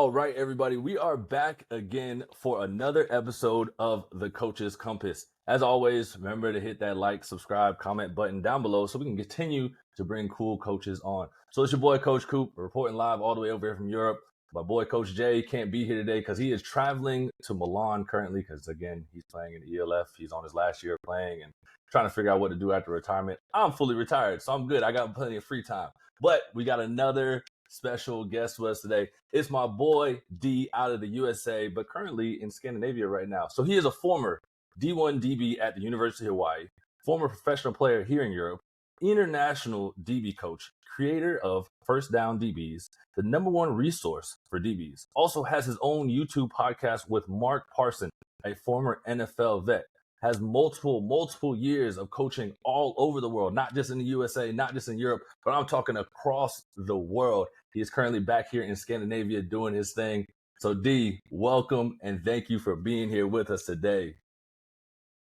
All right, everybody, we are back again for another episode of The Coach's Compass. As always, remember to hit that like, subscribe, comment button down below so we can continue to bring cool coaches on. So it's your boy, Coach Coop, reporting live all the way over here from Europe. My boy, Coach Jay, can't be here today because he is traveling to Milan currently because, again, he's playing in the ELF. He's on his last year of playing and trying to figure out what to do after retirement. I'm fully retired, so I'm good. I got plenty of free time. But we got another special guest with us today. It's my boy D out of the USA, but currently in Scandinavia right now. So he is a former D1 DB at the University of Hawaii, former professional player here in Europe, international DB coach, creator of First Down DBs, the #1 resource for DBs. Also has his own YouTube podcast with Mark Parson, a former NFL vet. Has multiple years of coaching all over the world, not just in the USA, not just in Europe, but I'm talking across the world. He is currently back here in Scandinavia doing his thing. So D, welcome and thank you for being here with us today.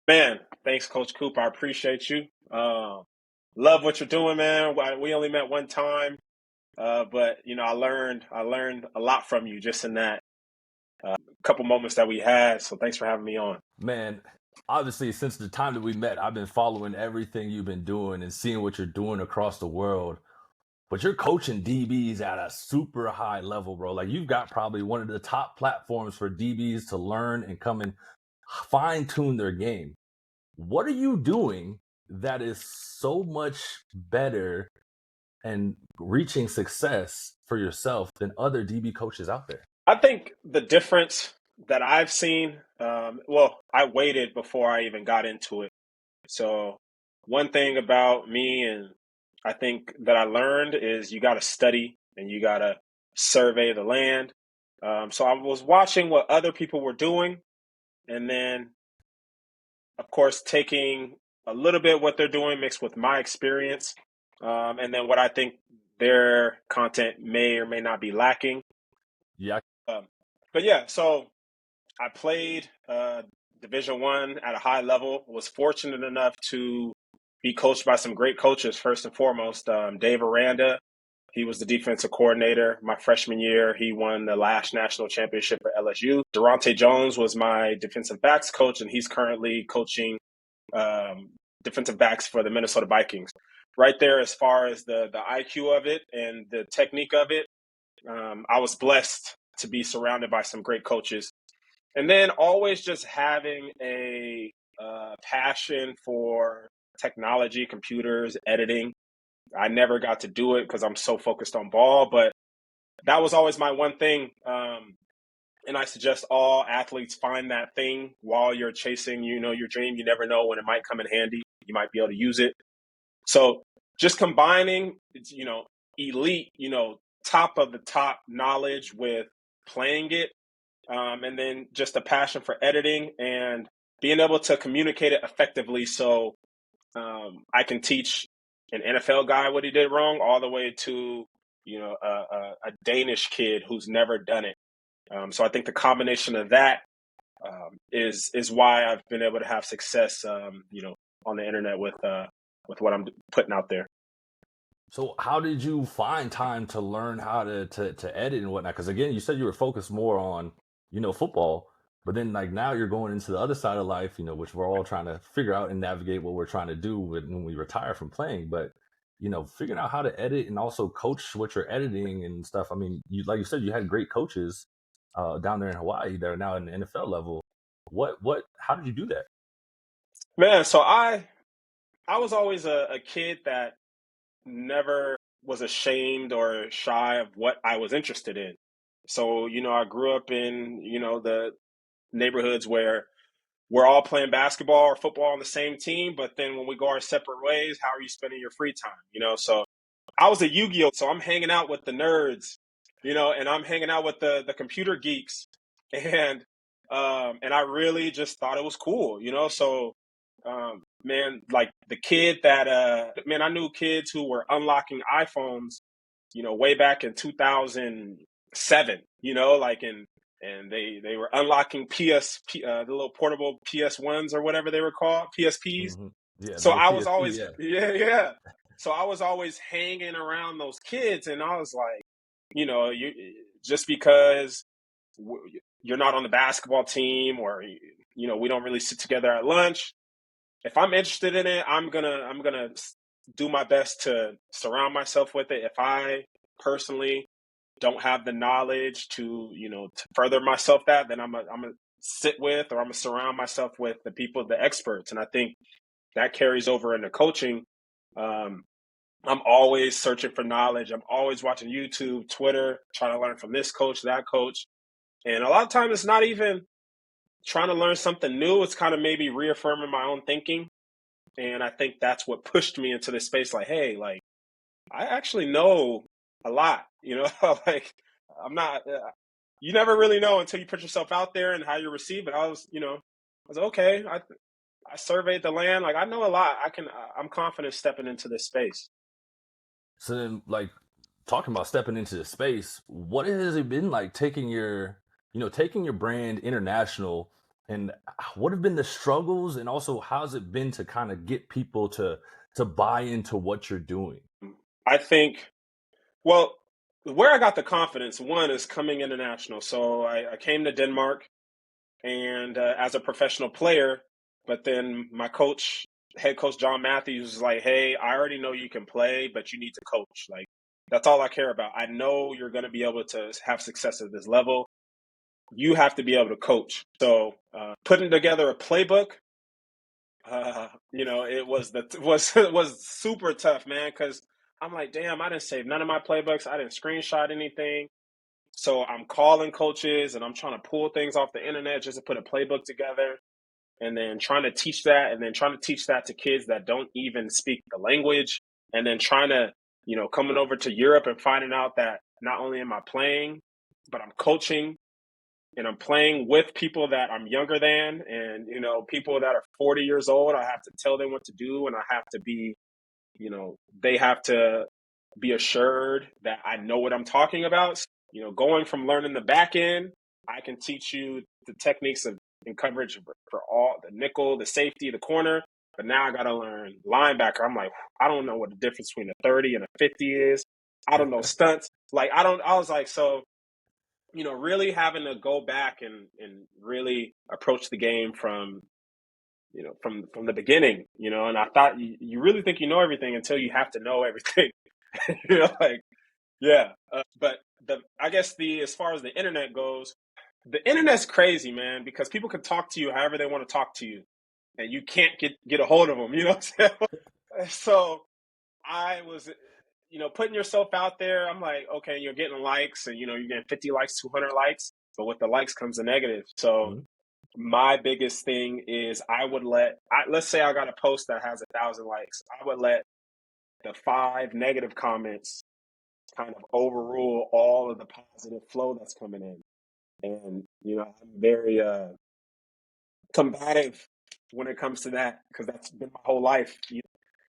Man, thanks, Coach Coop. I appreciate you. Love what you're doing, man. We only met one time, but I learned a lot from you just in that couple moments that we had. So thanks for having me on. Man, obviously, since the time that we met, I've been following everything you've been doing and seeing what you're doing across the world. But you're coaching DBs at a super high level, bro. Like, you've got probably one of the top platforms for DBs to learn and come and fine tune their game. What are you doing that is so much better and reaching success for yourself than other DB coaches out there? I think the difference that I've seen, I waited before I even got into it. So one thing about me, and I think that I learned, is you got to study and you got to survey the land. So I was watching what other people were doing, and then, of course, taking a little bit what they're doing mixed with my experience, and then what I think their content may or may not be lacking. Yeah. But yeah, so I played Division I at a high level, was fortunate enough to be coached by some great coaches. First and foremost, Dave Aranda, he was the defensive coordinator my freshman year. He won the last national championship for LSU. Durante Jones was my defensive backs coach, and he's currently coaching defensive backs for the Minnesota Vikings. Right there, as far as the IQ of it and the technique of it, I was blessed to be surrounded by some great coaches. And then always just having a passion for technology, computers, editing. I never got to do it because I'm so focused on ball, but that was always my one thing. And I suggest all athletes find that thing while you're chasing, your dream. You never know when it might come in handy. You might be able to use it. So just combining, elite, top of the top knowledge with playing it. And then just a passion for editing and being able to communicate it effectively. So I can teach an NFL guy what he did wrong, all the way to, a Danish kid who's never done it. So I think the combination of that is why I've been able to have success, on the internet with what I'm putting out there. So how did you find time to learn how to edit and whatnot? Because again, you said you were focused more on, football, but then like now you're going into the other side of life, which we're all trying to figure out and navigate what we're trying to do when we retire from playing. But, figuring out how to edit and also coach what you're editing and stuff. I mean, like you said, you had great coaches down there in Hawaii that are now in the NFL level. How did you do that? Man, so I was always a kid that never was ashamed or shy of what I was interested in. So, I grew up in, the neighborhoods where we're all playing basketball or football on the same team, but then when we go our separate ways, how are you spending your free time? So I was a Yu-Gi-Oh! So I'm hanging out with the nerds, and I'm hanging out with the computer geeks. And I really just thought it was cool, So man, like the kid that I knew kids who were unlocking iPhones, way back in 2007, and they were unlocking the little portable PS1s or whatever they were called, PSPs. Mm-hmm. Yeah. So I was PSP, always, yeah. yeah. So I was always hanging around those kids, and I was like, just because you're not on the basketball team, or we don't really sit together at lunch. If I'm interested in it, I'm gonna do my best to surround myself with it. If I personally don't have the knowledge to further myself then I'm gonna sit with, or I'm gonna surround myself with the people, the experts. And I think that carries over into coaching. um, I'm always searching for knowledge. I'm always watching YouTube, Twitter, trying to learn from this coach, that coach. And a lot of times it's not even trying to learn something new, it's kind of maybe reaffirming my own thinking. And I think that's what pushed me into this space. Like, hey, like, I actually know a lot, like, I'm not, you never really know until you put yourself out there and how you receive it. I was okay. I surveyed the land. Like, I know a lot. I'm confident stepping into this space. So then, like, talking about stepping into the space, what has it been like taking your brand international, and what have been the struggles, and also how's it been to kind of get people to buy into what you're doing? I think, well, where I got the confidence, one is coming international. So I came to Denmark, and as a professional player. But then my head coach John Matthews, was like, "Hey, I already know you can play, but you need to coach. Like, that's all I care about. I know you're going to be able to have success at this level. You have to be able to coach." So putting together a playbook, it was super tough, man. Because I'm like, damn, I didn't save none of my playbooks. I didn't screenshot anything. So I'm calling coaches and I'm trying to pull things off the internet just to put a playbook together, and then trying to teach that, and then trying to teach that to kids that don't even speak the language, and then trying to, coming over to Europe and finding out that not only am I playing, but I'm coaching, and I'm playing with people that I'm younger than, and, people that are 40 years old. I have to tell them what to do, and I have to be, they have to be assured that I know what I'm talking about. Going from learning the back end, I can teach you the techniques of in coverage for all the nickel, the safety, the corner. But now I got to learn linebacker. I'm like, I don't know what the difference between a 30 and a 50 is. I don't know stunts. Like, I was like, so, really having to go back and really approach the game from, from the beginning, and I thought you really think you know everything until you have to know everything. Like, yeah. But I guess as far as the internet goes, the internet's crazy, man, because people can talk to you however they want to talk to you, and you can't get a hold of them. You know what I'm saying? So I was, putting yourself out there. I'm like, okay, you're getting likes, and you're getting 50 likes, 200 likes, but with the likes comes the negative. So Mhm. my biggest thing is let's say I got a post that has 1,000 likes. I would let the 5 negative comments kind of overrule all of the positive flow that's coming in. And I'm very combative when it comes to that, because that's been my whole life.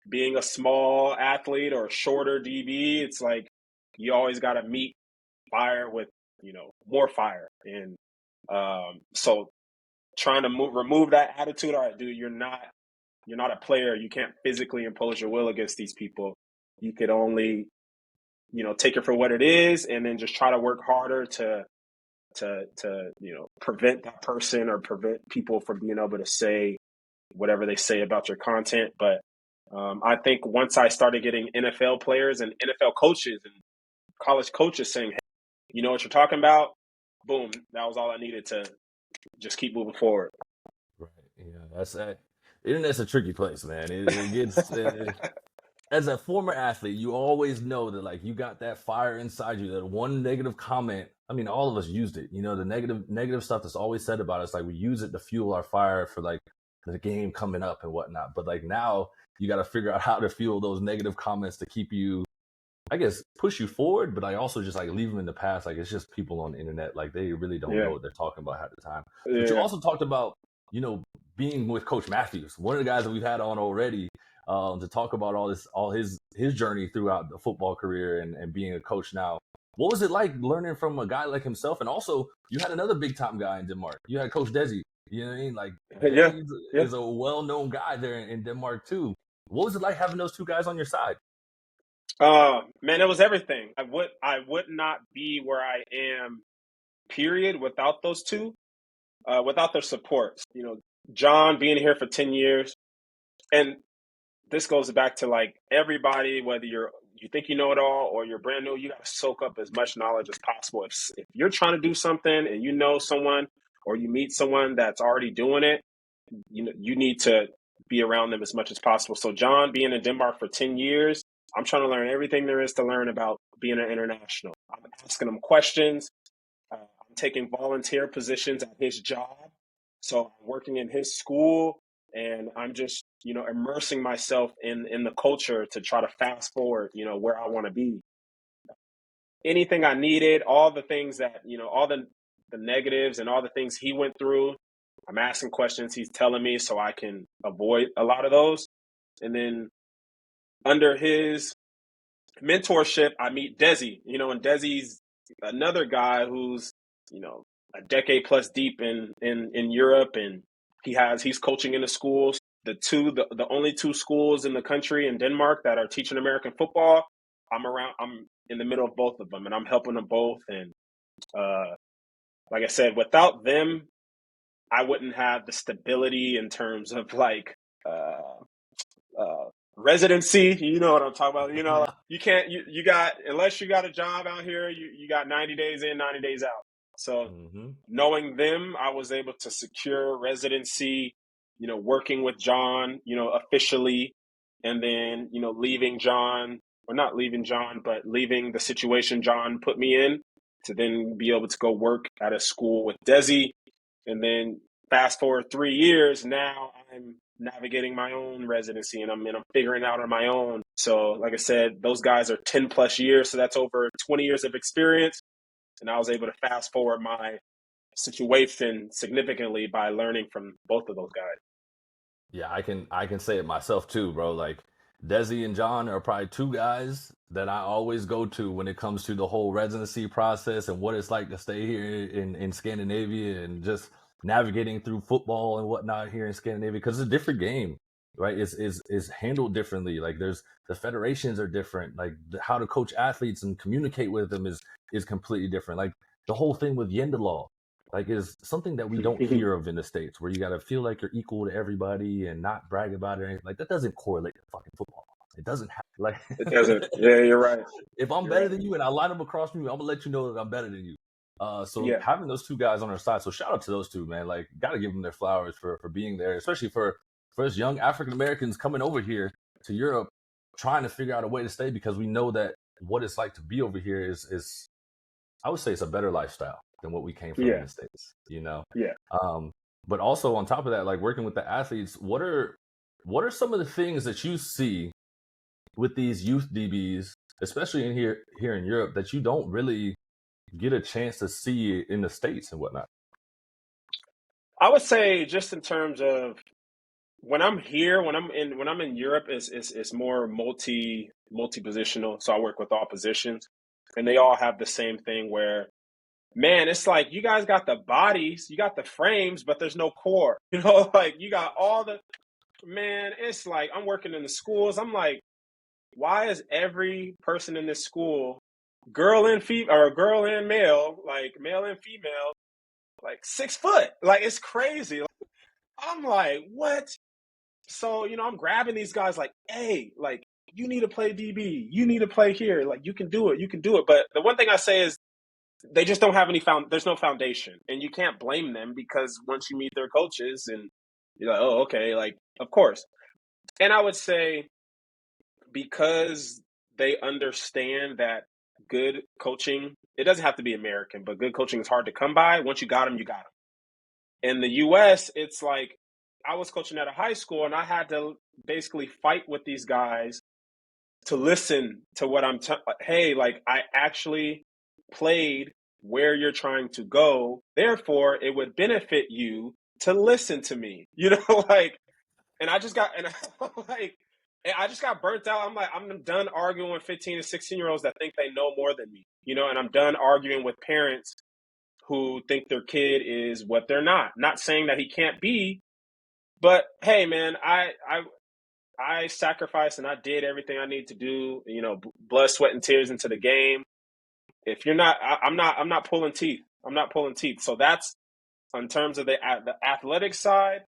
Being a small athlete or a shorter DB, it's like you always got to meet fire with more fire. And so trying to remove that attitude. All right, dude, you're not a player. You can't physically impose your will against these people. You could only take it for what it is, and then just try to work harder to prevent that person, or prevent people from being able to say whatever they say about your content. But I think once I started getting NFL players and NFL coaches and college coaches saying, "Hey, you know what you're talking about," boom, that was all I needed to just keep moving forward. Right. Yeah. That's that. Internet's a tricky place, man. It gets. As a former athlete, you always know that, like, you got that fire inside you. That one negative comment. I mean, all of us used it. The negative stuff that's always said about us. Like, we use it to fuel our fire for, like, the game coming up and whatnot. But, like, now you got to figure out how to fuel those negative comments to keep you, I guess, push you forward, but I also just, like, leave them in the past. Like, it's just people on the internet. Like, they really don't know Yeah, what they're talking about half the time. But you yeah, also talked about, you know, being with Coach Matthews, one of the guys that we've had on already, to talk about all his journey throughout the football career and being a coach now. What was it like learning from a guy like himself? And also, you had another big time guy in Denmark. You had Coach Desi. You know what I mean? Like, yeah, Desi yeah. is a well known guy there in Denmark too. What was it like having those two guys on your side? Man, it was everything. I would not be where I am period without those two, without their support. John being here for 10 years, and this goes back to like everybody, whether you think you know it all or you're brand new, you got to soak up as much knowledge as possible. If you're trying to do something and you know someone or you meet someone that's already doing it, you need to be around them as much as possible. So John being in Denmark for 10 years, I'm trying to learn everything there is to learn about being an international. I'm asking him questions. I'm taking volunteer positions at his job. So I'm working in his school, and I'm just, immersing myself in the culture to try to fast forward, where I want to be. Anything I needed, all the things that, all the negatives and all the things he went through, I'm asking questions, he's telling me so I can avoid a lot of those. And then under his mentorship, I meet Desi, and Desi's another guy who's, a decade plus deep in Europe, and he's coaching in the schools. The only two schools in the country in Denmark that are teaching American football. I'm in the middle of both of them, and I'm helping them both. And like I said, without them, I wouldn't have the stability in terms of like residency. You know what I'm talking about? Like you can't you got, unless you got a job out here, you got 90 days in, 90 days out. So knowing them, I was able to secure residency, working with John, officially, and then, leaving John, or not leaving John, but leaving the situation John put me in to then be able to go work at a school with Desi. And then fast forward 3 years, now I'm navigating my own residency, and I'm figuring it out on my own. So like I said, those guys are 10 plus years. So that's over 20 years of experience. And I was able to fast forward my situation significantly by learning from both of those guys. Yeah, I can say it myself too, bro. Like Desi and John are probably two guys that I always go to when it comes to the whole residency process and what it's like to stay here in Scandinavia and just navigating through football and whatnot here in Scandinavia, because it's a different game, right? It's handled differently. Like the federations are different. Like how to coach athletes and communicate with them is completely different. Like the whole thing with Yendalaw, like is something that we don't hear of in the States, where you got to feel like you're equal to everybody and not brag about it or anything. Like that doesn't correlate to fucking football. It doesn't have like It doesn't. Yeah, you're right. if I'm You're better right. than you and I line up across from you, I'm gonna let you know that I'm better than you. So Yeah. having those two guys on our side, so shout out to those two, man. Like, gotta give them their flowers for being there, especially for us young African Americans coming over here to Europe, trying to figure out a way to stay, because we know that what it's like to be over here is I would say it's a better lifestyle than what we came from in Yeah. the States. Yeah. But also on top of that, like working with the athletes, what are some of the things that you see with these youth DBs, especially here in Europe, that you don't really get a chance to see in the States and whatnot? I would say just in terms of when I'm here, when I'm in Europe, it's more multi positional. So I work with all positions, and they all have the same thing where, man, it's like you guys got the bodies, you got the frames, but there's no core. Like you got all the, man. It's like I'm working in the schools. I'm like, why is every person in this school, girl and female, or girl and male, like male and female, like 6 foot? Like it's crazy. I'm like, what? So, I'm grabbing these guys like, hey, like, you need to play DB. You need to play here. Like, you can do it. You can do it. But the one thing I say is they just don't have there's no foundation. And you can't blame them, because once you meet their coaches and you're like, oh, okay, like, of course. And I would say because they understand that good coaching, it doesn't have to be American, but good coaching is hard to come by. Once you got them, you got them. In the US, it's like I was coaching at a high school, and I had to basically fight with these guys to listen to what hey, like I actually played where you're trying to go. Therefore, it would benefit you to listen to me. Like, and I just got, and like, and I just got burnt out. I'm like, I'm done arguing with 15 and 16-year-olds that think they know more than me, and I'm done arguing with parents who think their kid is what they're not. Not saying that he can't be, but hey, man, I sacrificed and I did everything I need to do. Blood, sweat, and tears into the game. If you're not, I'm not pulling teeth. I'm not pulling teeth. So that's in terms of the athletic side.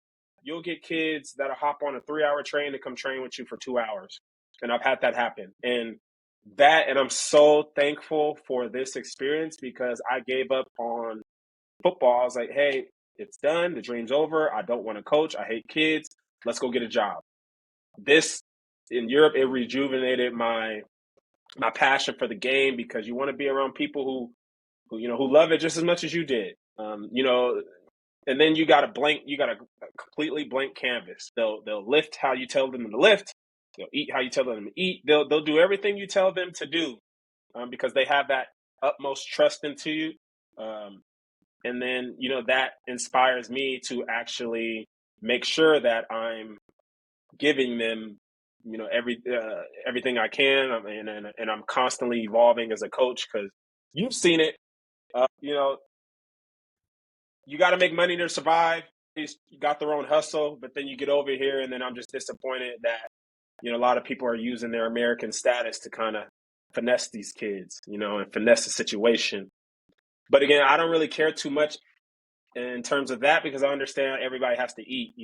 You'll get kids that'll hop on a 3-hour train to come train with you for 2 hours, and I've had that happen. And I'm so thankful for this experience because I gave up on football. I was like, hey, it's done. The dream's over. I don't want to coach. I hate kids. Let's go get a job. This in Europe, it rejuvenated my passion for the game because you want to be around people who love it just as much as you did. And then you got a completely blank canvas. They'll lift how you tell them to lift. They'll eat how you tell them to eat. They'll do everything you tell them to do because they have that utmost trust into you. And then that inspires me to actually make sure that I'm giving them everything I can, and I'm constantly evolving as a coach because you've seen it. You know, you got to make money to survive. You got their own hustle, but then you get over here, and then I'm just disappointed that a lot of people are using their American status to kind of finesse these kids, and finesse the situation. But again, I don't really care too much in terms of that because I understand everybody has to eat,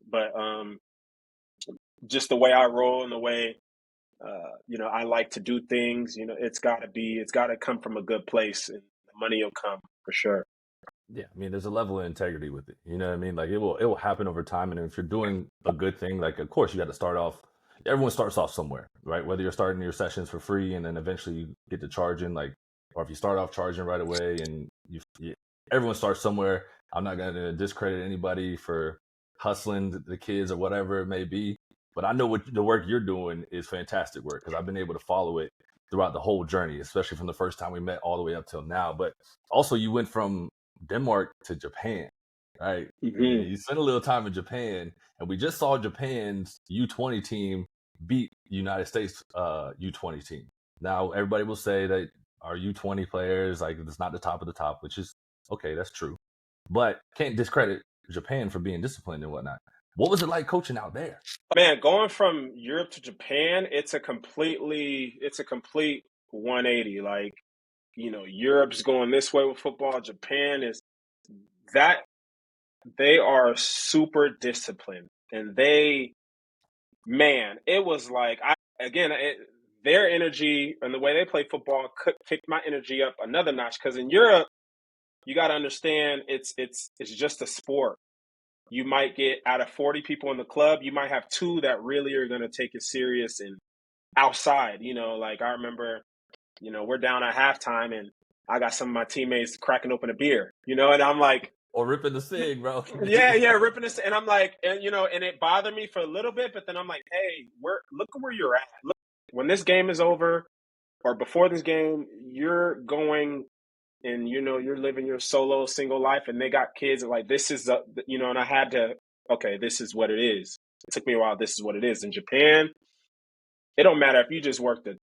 But just the way I roll and the way I like to do things. It's got to come from a good place, and the money will come for sure. Yeah, I mean, there's a level of integrity with it. You know what I mean? Like it will happen over time, and if you're doing a good thing, like of course you got to start off. Everyone starts off somewhere, right? Whether you're starting your sessions for free and then eventually you get to charging, like, or if you start off charging right away, and everyone starts somewhere. I'm not going to discredit anybody for hustling the kids or whatever it may be, but I know what the work you're doing is fantastic work because I've been able to follow it throughout the whole journey, especially from the first time we met all the way up till now. But also, you went from Denmark to Japan, right? Mm-hmm. You spent a little time in Japan, and we just saw Japan's U20 team beat United States U20 team. Now, everybody will say that our U20 players, like, it's not the top of the top, which is okay, that's true. But can't discredit Japan for being disciplined and whatnot. What was it like coaching out there? Man, going from Europe to Japan, it's a complete 180. Like, Europe's going this way with football. Japan is that they are super disciplined, and it was like their energy and the way they play football kicked my energy up another notch. Because in Europe, you got to understand it's just a sport. You might get out of 40 people in the club, you might have two that really are going to take it serious and outside. Like I remember, we're down at halftime and I got some of my teammates cracking open a beer, and I'm like, or ripping the cig, bro. yeah, ripping this, and I'm like, and it bothered me for a little bit, but then I'm like, hey, look at where you're at. Look, when this game is over, or before this game, you're going and you're living your solo single life, and they got kids, and like this is and I had to, okay, this is what it is. It took me a while. This is what it is. In Japan, it don't matter if you just worked a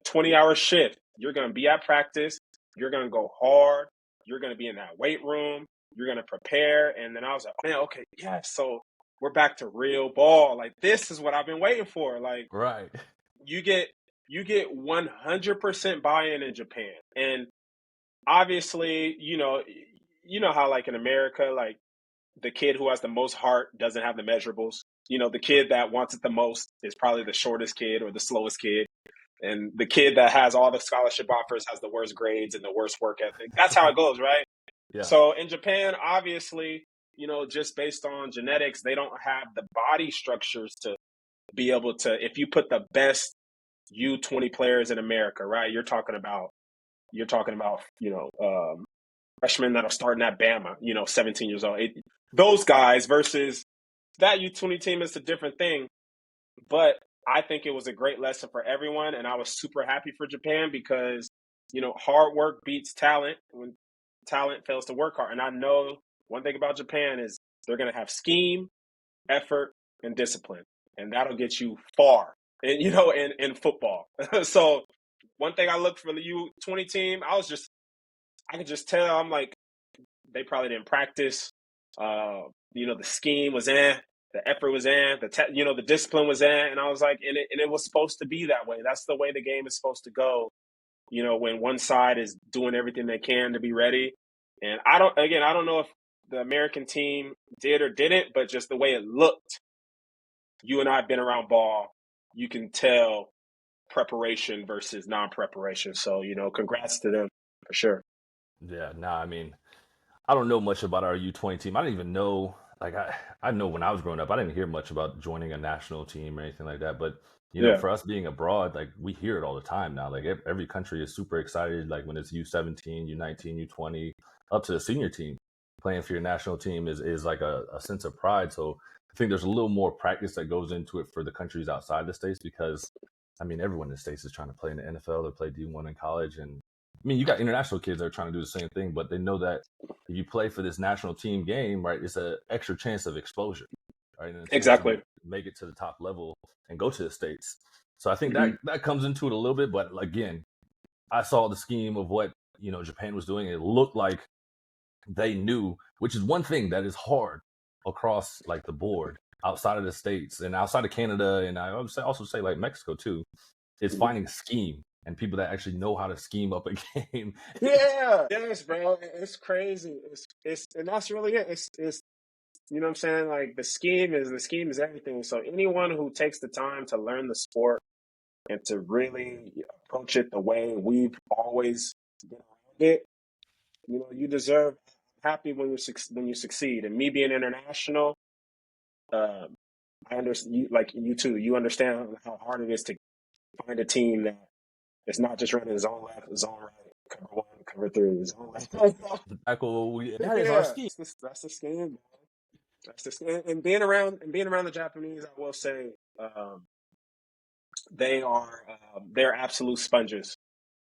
20-hour shift. You're going to be at practice. You're going to go hard. You're going to be in that weight room. You're going to prepare. And then I was like, man, okay, yeah, so we're back to real ball. Like, this is what I've been waiting for. Like, Right. you get 100% buy-in in Japan. And obviously, how, like, in America, like, the kid who has the most heart doesn't have the measurables. The kid that wants it the most is probably the shortest kid or the slowest kid. And the kid that has all the scholarship offers has the worst grades and the worst work ethic. That's how it goes, right? Yeah. So in Japan, obviously, just based on genetics, they don't have the body structures to be able to, if you put the best U20 players in America, right? You're talking about, freshmen that are starting at Bama, 17 years old. Those guys versus that U20 team is a different thing. But I think it was a great lesson for everyone, and I was super happy for Japan because, hard work beats talent when talent fails to work hard. And I know one thing about Japan is they're going to have scheme, effort, and discipline, and that'll get you far. And in football. So one thing I looked for the U20 team, I could just tell. I'm like, they probably didn't practice. The scheme was the effort was the discipline was and I was like, and it was supposed to be that way. That's the way the game is supposed to go. When one side is doing everything they can to be ready, And I don't know if the American team did or didn't, but just the way it looked, you and I have been around ball, you can tell preparation versus non-preparation. So, congrats to them for sure. Yeah, nah, I mean, I don't know much about our U20 team. I didn't even know. Like I know when I was growing up, I didn't hear much about joining a national team or anything like that. But Yeah, for us being abroad, like we hear it all the time now. Like every country is super excited. Like when it's U17, U19, U20, up to the senior team, playing for your national team is like a sense of pride. So I think there's a little more practice that goes into it for the countries outside the states because, I mean, everyone in the states is trying to play in the NFL, to play D1 in college, and I mean, you got international kids that are trying to do the same thing, but they know that if you play for this national team game, right, it's an extra chance of exposure, right, and a chance to exactly. make it to the top level and go to the states. So I think Hmm. that comes into it a little bit, but again, I saw the scheme of what Japan was doing. It looked like they knew, which is one thing that is hard across like the board outside of the states and outside of Canada, and I would also say like Mexico too, is Hmm. finding scheme and people that actually know how to scheme up a game. Yeah, yes, bro. It's crazy. And that's really it. It's you know what I'm saying? Like the scheme is everything. So anyone who takes the time to learn the sport and to really approach it the way we've always been around it, you deserve happy when you succeed. And me being international, uh, I understand you like you too. You understand how hard it is to find a team that is not just running zone left, zone right, cover one, cover three, zone left. Tackle, that is our Yeah, scheme. that's the scheme. Man. That's the scheme. And being around the Japanese, I will say um, they're absolute sponges.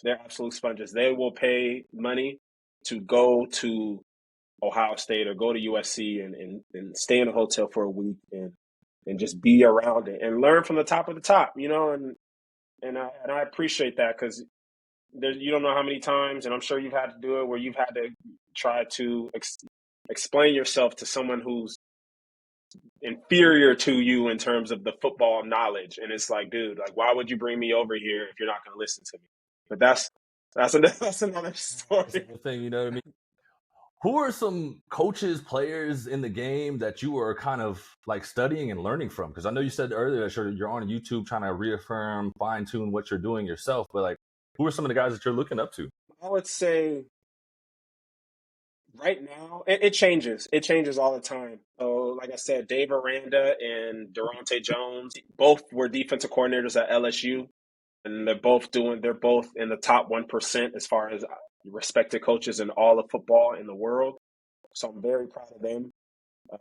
They're absolute sponges. They will pay money to go to Ohio State or go to USC and stay in a hotel for a week and just be around it and learn from the top of the top, and I appreciate that because you don't know how many times, and I'm sure you've had to do it where you've had to try to explain yourself to someone who's inferior to you in terms of the football knowledge, and it's like, dude, like, why would you bring me over here if you're not going to listen to me? But that's another That's the story. whole thing, you know what I mean? Who are some coaches, players in the game that you are kind of like studying and learning from? Because I know you said earlier that you're on YouTube trying to reaffirm, fine tune what you're doing yourself, but like, who are some of the guys that you're looking up to? I would say right now it changes. It changes all the time. So, like I said, Dave Aranda and Durante Jones both were defensive coordinators at LSU, and they're both in the top 1% as far as respected coaches in all of football in the world. So I'm very proud of them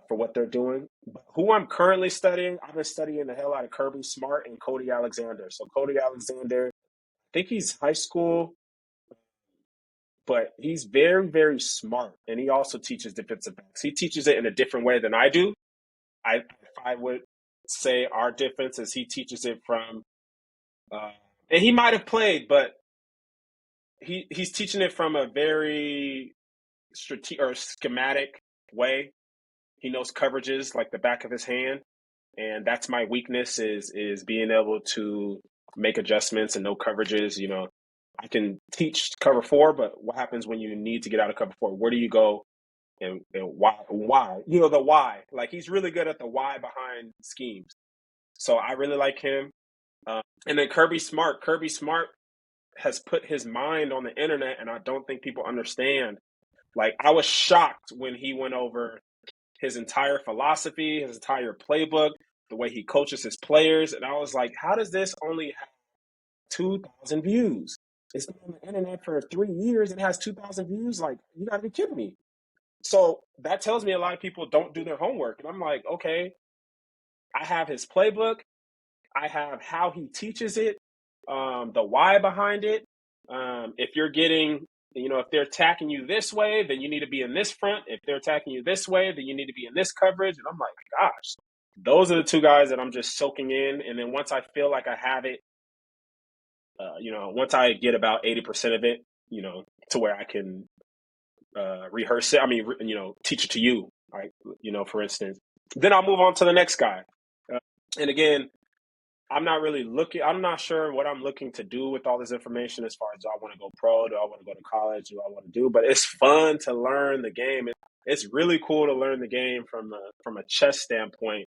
for what they're doing. But who I'm currently studying, I've been studying the hell out of Kirby Smart and Cody Alexander. So Cody Alexander, I think he's high school, but he's very, very smart, and he also teaches defensive backs. He teaches it in a different way than I do. I would say our difference is he teaches it from, uh, and he might have played, but he's teaching it from a very strategic or schematic way. He knows coverages like the back of his hand, and that's my weakness is being able to make adjustments and know coverages. I can teach cover four, but what happens when you need to get out of cover four? Where do you go, and why? Why? The why. Like, he's really good at the why behind schemes. So I really like him. And then Kirby Smart. Kirby Smart has put his mind on the internet, and I don't think people understand. Like, I was shocked when he went over his entire philosophy, his entire playbook, the way he coaches his players, and I was like, how does this only have 2,000 views? It's been on the internet for 3 years. It has 2,000 views. Like, you got to be kidding me. So that tells me a lot of people don't do their homework, and I'm like, okay, I have his playbook. I have how he teaches it, the why behind it. If you're getting, if they're attacking you this way, then you need to be in this front. If they're attacking you this way, then you need to be in this coverage. And I'm like, gosh, those are the two guys that I'm just soaking in. And then once I feel like I have it, once I get about 80% of it, to where I can rehearse it. I mean, teach it to you, right? For instance, then I'll move on to the next guy. And again, I'm not really looking. I'm not sure what I'm looking to do with all this information as far as do I want to go pro, do I want to go to college, do I want to do? But it's fun to learn the game. It's really cool to learn the game from a chess standpoint,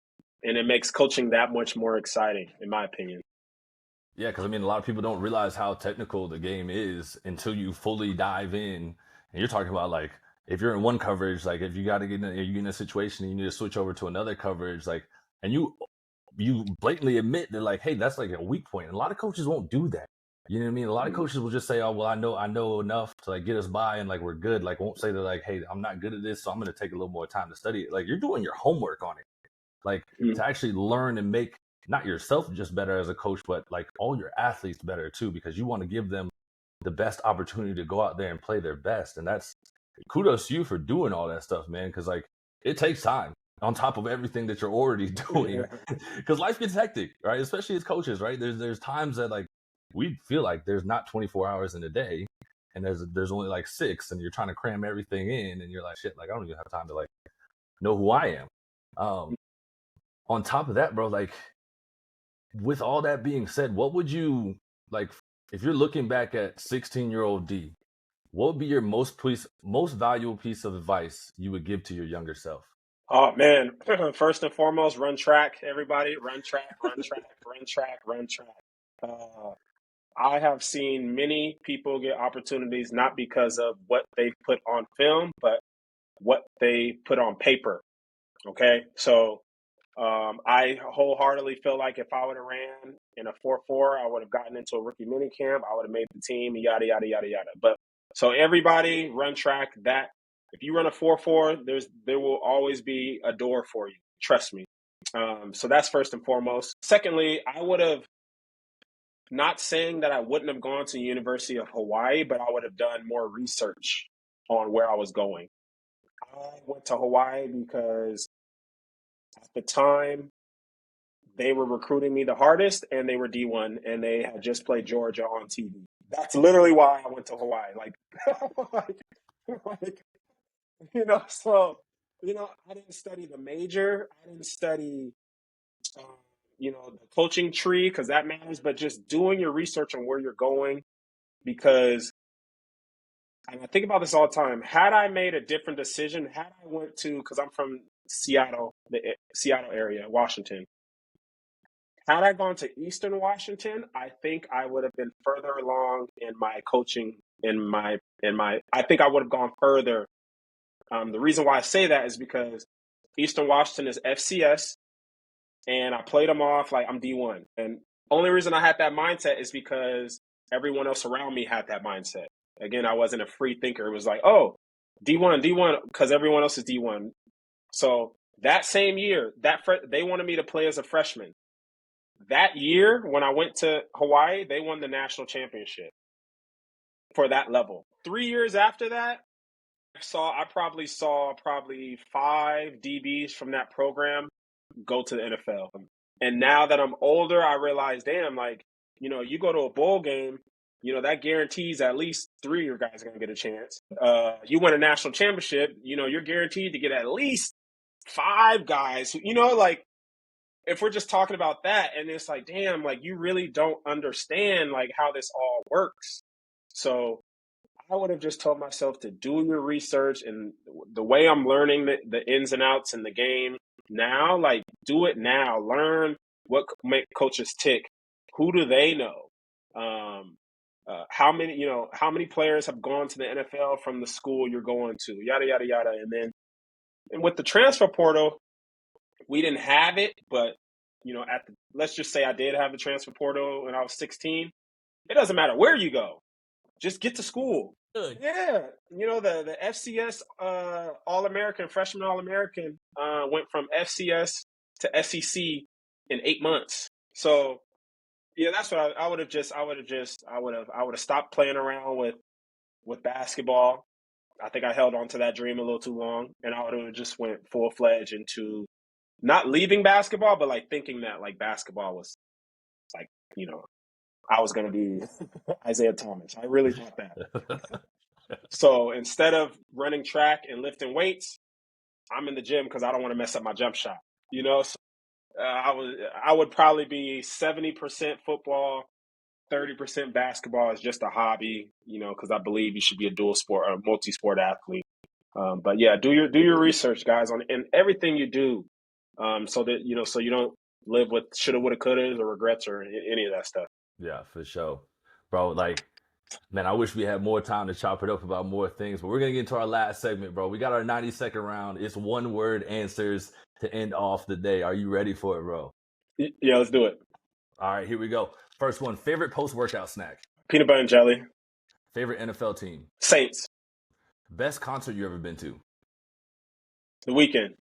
and it makes coaching that much more exciting, in my opinion. Yeah, because I mean, a lot of people don't realize how technical the game is until you fully dive in. And you're talking about like if you're in one coverage, like if you got to you get in a situation and you need to switch over to another coverage, like, and you blatantly admit that like, hey, that's like a weak point. And a lot of coaches won't do that. You know what I mean? A lot of Mm. coaches will just say, "Oh, well, I know enough to like get us by, and like we're good." Like, won't say that like, "Hey, I'm not good at this, so I'm going to take a little more time to study it." Like, you're doing your homework on it, like Mm. to actually learn and make not yourself just better as a coach, but like all your athletes better too, because you want to give them the best opportunity to go out there and play their best. And that's kudos to you for doing all that stuff, man. Cause like it takes time on top of everything that you're already doing. Cause life gets hectic, right? Especially as coaches, right? There's times that like we feel like there's not 24 hours in a day and there's only like 6 and you're trying to cram everything in and you're like, shit, like I don't even have time to like know who I am. On top of that, bro, like with all that being said, what would you like if you're looking back at 16-year-old D? What would be your most valuable piece of advice you would give to your younger self? Oh man! First and foremost, run track. Everybody, run track, run track, run track, run track. Uh, I have seen many people get opportunities not because of what they put on film, but what they put on paper. Okay, so I wholeheartedly feel like if I would have ran in a 4.4, I would have gotten into a rookie mini camp. I would have made the team. Yada yada yada yada. But so everybody run track. That if you run a 4.4, there will always be a door for you. Trust me. So that's first and foremost. Secondly, I would have not saying that I wouldn't have gone to the University of Hawaii, but I would have done more research on where I was going. I went to Hawaii because at the time they were recruiting me the hardest and they were D1 and they had just played Georgia on TV. That's literally why I went to Hawaii. Like, like so, I didn't study the major. I didn't study, um, the coaching tree because that matters, but just doing your research on where you're going because and I think about this all the time. Had I made a different decision, had I went to because I'm from Seattle, the Seattle area, Washington. Had I gone to Eastern Washington, I think I would have been further along in my coaching. I think I would have gone further. The reason why I say that is because Eastern Washington is FCS, and I played them off like I'm D1. And only reason I had that mindset is because everyone else around me had that mindset. Again, I wasn't a free thinker. It was like, oh, D1, D1, because everyone else is D1. So that same year, they wanted me to play as a freshman. That year, when I went to Hawaii, they won the national championship for that level. 3 years after that, I probably saw five DBs from that program go to the NFL. And now that I'm older, I realize, damn, like, you go to a bowl game, that guarantees at least three of your guys are going to get a chance. You win a national championship, you're guaranteed to get at least five guys, like, if we're just talking about that and it's like, damn, like you really don't understand like how this all works. So I would have just told myself to do your research and the way I'm learning the ins and outs in the game now, like do it now. Learn what make coaches tick. Who do they know? How many players have gone to the NFL from the school you're going to? Yada yada yada. And with the transfer portal, we didn't have it, but let's just say I did have the transfer portal when I was 16. It doesn't matter where you go, just get to school. Good. Yeah, the FCS All American freshman All American went from FCS to SEC in 8 months. So yeah, that's what I would have stopped playing around with basketball. I think I held on to that dream a little too long, and I would have just went full fledged into not leaving basketball, but like thinking that like basketball was like, I was going to be Isaiah Thomas. I really thought that. So instead of running track and lifting weights, I'm in the gym because I don't want to mess up my jump shot, I would probably be 70% football, 30% basketball is just a hobby, because I believe you should be a dual sport or multi-sport athlete. But yeah, do your research, guys, on in everything you do, so that so you don't live with shoulda, woulda, couldas or regrets or any of that stuff. Yeah, for sure, bro. Like, man, I wish we had more time to chop it up about more things, but we're gonna get into our last segment, bro. We got our 90-second round. It's one word answers to end off the day. Are you ready for it, bro? Yeah, let's do it. All right, here we go. First one: favorite post-workout snack. Peanut butter and jelly. Favorite NFL team. Saints. Best concert you ever been to. The weekend.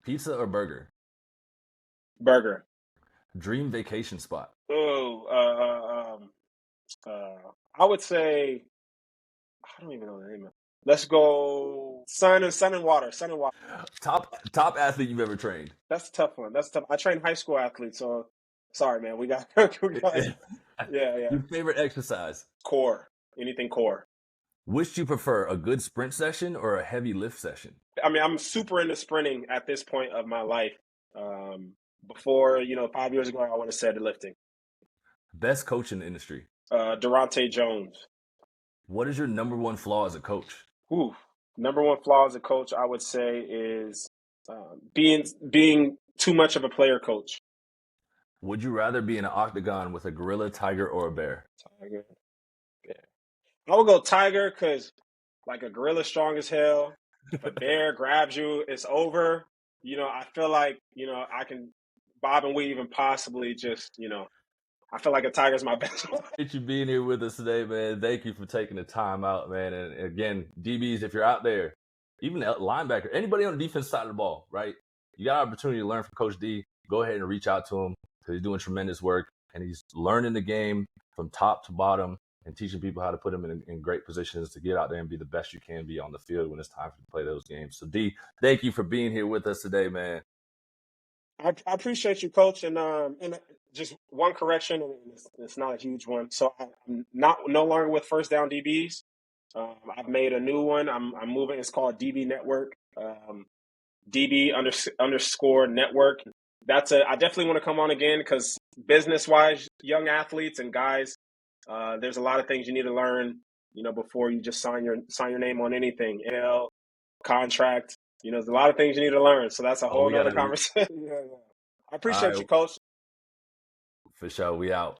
Pizza or burger. Burger. Dream vacation spot. Oh, I would say I don't even know the name of it. Let's go sun and water. Sun and water. Top athlete you've ever trained. That's a tough one. That's tough. I train high school athletes, so sorry, man. We got, yeah. Your favorite exercise. Core. Anything core. Which do you prefer, a good sprint session or a heavy lift session? I mean, I'm super into sprinting at this point of my life. Before, 5 years ago, I would have said lifting. Best coach in the industry. Durante Jones. What is your number one flaw as a coach? Ooh, number one flaw as a coach, I would say, is being too much of a player coach. Would you rather be in an octagon with a gorilla, tiger, or a bear? Tiger. Yeah. I would go tiger because, like, a gorilla strong as hell. If a bear grabs you, it's over. I feel like, I can bob and weave and possibly just, I feel like a tiger's my best. Appreciate you being here with us today, man. Thank you for taking the time out, man. And again, DBs, if you're out there, even a linebacker, anybody on the defense side of the ball, right? You got an opportunity to learn from Coach D. Go ahead and reach out to him because he's doing tremendous work and he's learning the game from top to bottom and teaching people how to put them in great positions to get out there and be the best you can be on the field when it's time for you to play those games. So, D, thank you for being here with us today, man. I appreciate you, Coach, and just one correction, and it's not a huge one. So I'm no longer with First Down DBs. I've made a new one. I'm moving. It's called DB Network. DB underscore network. I definitely want to come on again because business wise, young athletes and guys, there's a lot of things you need to learn, before you just sign your name on anything, contract. There's a lot of things you need to learn. So that's a whole nother conversation. Yeah. I appreciate you, Coach. For sure. We out.